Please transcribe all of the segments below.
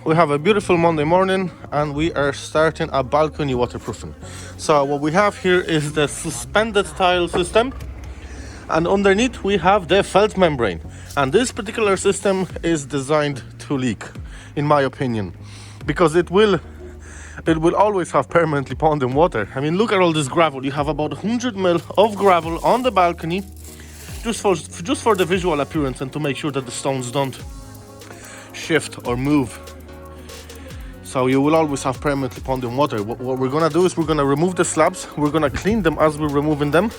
We have a beautiful Monday morning and we are starting a balcony waterproofing. So what we have here is the suspended tile system, and underneath we have the felt membrane. And this particular system is designed to leak, in my opinion, because it will always have permanently ponding water. I mean, look at all this gravel. You have about 100 mil of gravel on the balcony, just for the visual appearance and to make sure that the stones don't shift or move. So you will always have permanently ponding water. What we're gonna do is we're gonna remove the slabs, we're gonna clean them as we're removing them,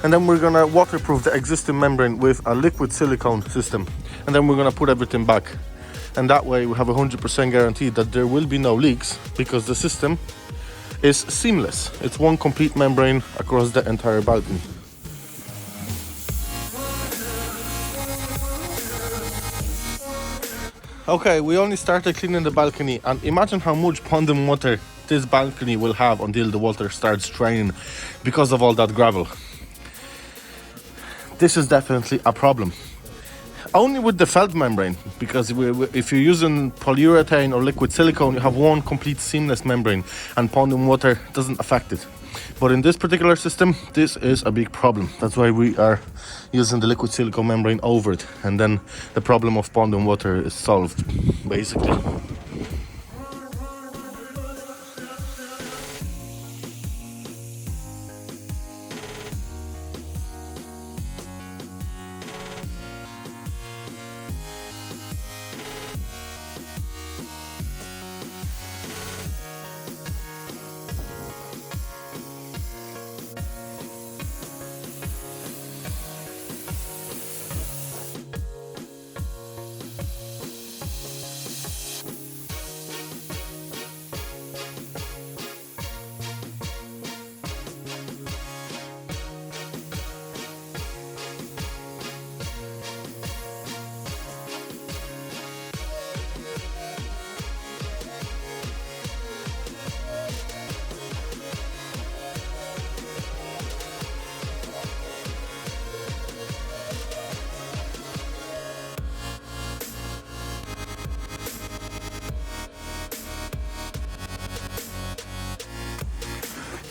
and then we're gonna waterproof the existing membrane with a liquid silicone system, and then we're gonna put everything back. And that way we have 100% guarantee that there will be no leaks, because the system is seamless. It's one complete membrane across the entire balcony. Okay, we only started cleaning the balcony, and imagine how much ponding water this balcony will have until the water starts draining because of all that gravel. This is definitely a problem. Only with the felt membrane, because if you're using polyurethane or liquid silicone, you have one complete seamless membrane and ponding water doesn't affect it. But in this particular system, this is a big problem. That's why we are using the liquid silicone membrane over it, and then the problem of ponding water is solved, basically.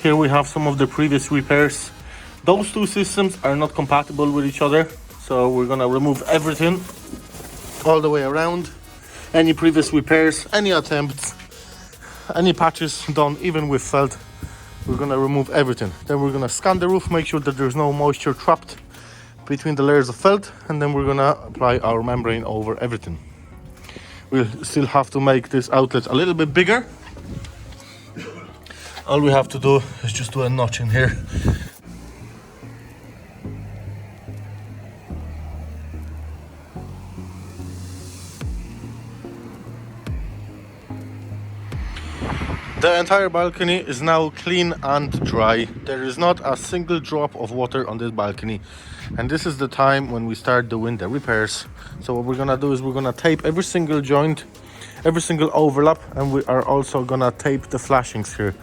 Here we have some of the previous repairs. Those two systems are not compatible with each other, so we're gonna remove everything all the way around. Any previous repairs, any attempts, any patches done, even with felt, we're gonna remove everything. Then we're gonna scan the roof, make sure that there's no moisture trapped between the layers of felt, and then we're gonna apply our membrane over everything. We'll still have to make this outlet a little bit bigger. All we have to do is just do a notch in here. The entire balcony is now clean and dry. There is not a single drop of water on this balcony. And this is the time when we start doing the repairs. So what we're gonna do is we're gonna tape every single joint, every single overlap, and we are also gonna tape the flashings here.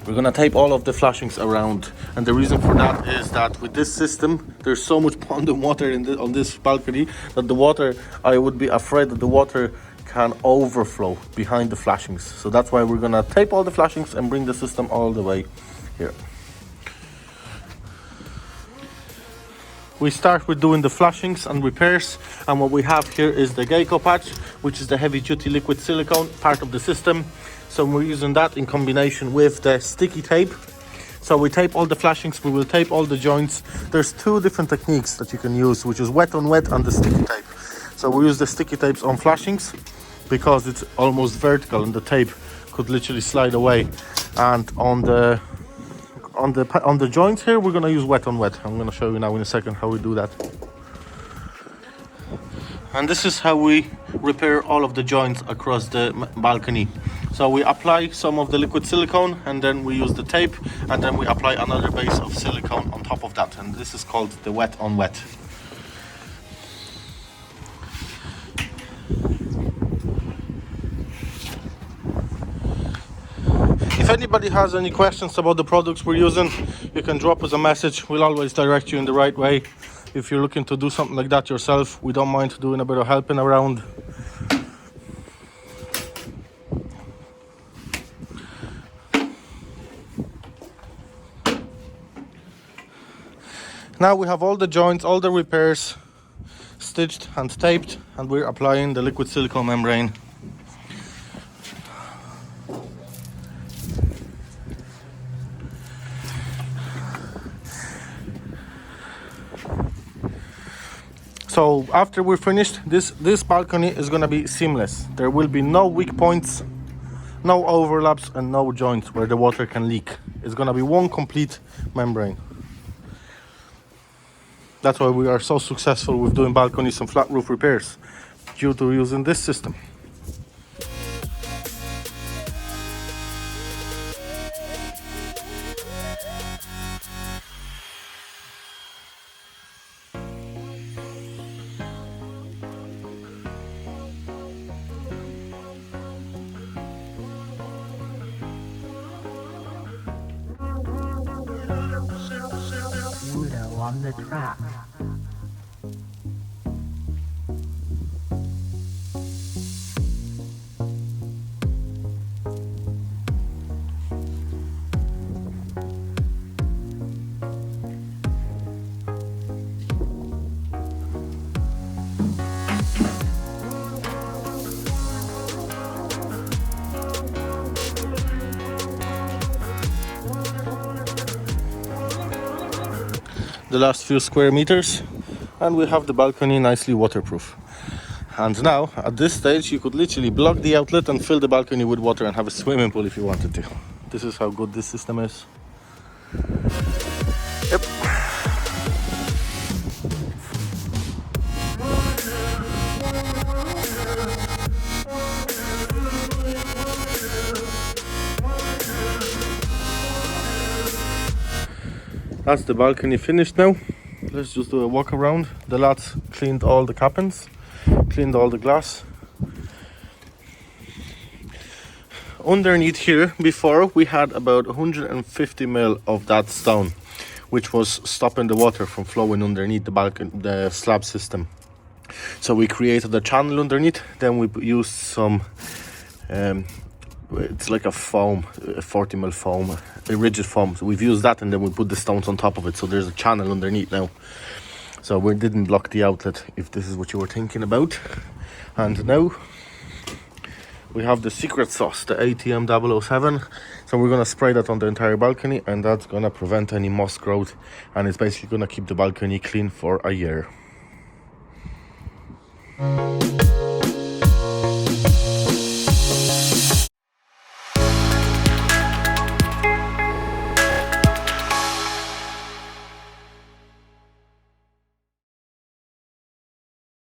We're gonna tape all of the flashings around, and the reason for that is that with this system there's so much ponding water on this balcony that the water, I would be afraid that the water can overflow behind the flashings. So that's why we're gonna tape all the flashings and bring the system all the way here. We start with doing the flashings and repairs, and what we have here is the Geico patch, which is the heavy duty liquid silicone part of the system. So we're using that in combination with the sticky tape. So we tape all the flashings, we will tape all the joints. There's two different techniques that you can use, which is wet on wet and the sticky tape. So we use the sticky tapes on flashings because it's almost vertical and the tape could literally slide away. And on the joints here, we're gonna use wet on wet. I'm gonna show you now in a second how we do that. And this is how we repair all of the joints across the balcony. So we apply some of the liquid silicone, and then we use the tape, and then we apply another base of silicone on top of that, and this is called the wet on wet. If anybody has any questions about the products we're using, you can drop us a message. We'll always direct you in the right way. If you're looking to do something like that yourself, we don't mind doing a bit of helping around. Now we have all the joints, all the repairs stitched and taped, and we're applying the liquid silicone membrane. So after we're finished, this balcony is going to be seamless. There will be no weak points, no overlaps, and no joints where the water can leak. It's going to be one complete membrane. That's why we are so successful with doing balconies and flat roof repairs, due to using this system. On the track. The last few square meters, and we have the balcony nicely waterproof. And now at this stage you could literally block the outlet and fill the balcony with water and have a swimming pool if you wanted to. This is how good this system is. Yep. That's the balcony finished now. Let's just do a walk around. The lads cleaned all the cabins, cleaned all the glass. Underneath here, before we had about 150 mil of that stone, which was stopping the water from flowing underneath the balcony, the slab system. So we created a channel underneath. Then we used some it's like a foam, a 40 mil foam, a rigid foam. So we've used that, and then we put the stones on top of it. So there's a channel underneath now. So we didn't block the outlet, if this is what you were thinking about. And now we have the secret sauce, the ATM 007. So we're gonna spray that on the entire balcony, and that's gonna prevent any moss growth, and it's basically gonna keep the balcony clean for a year.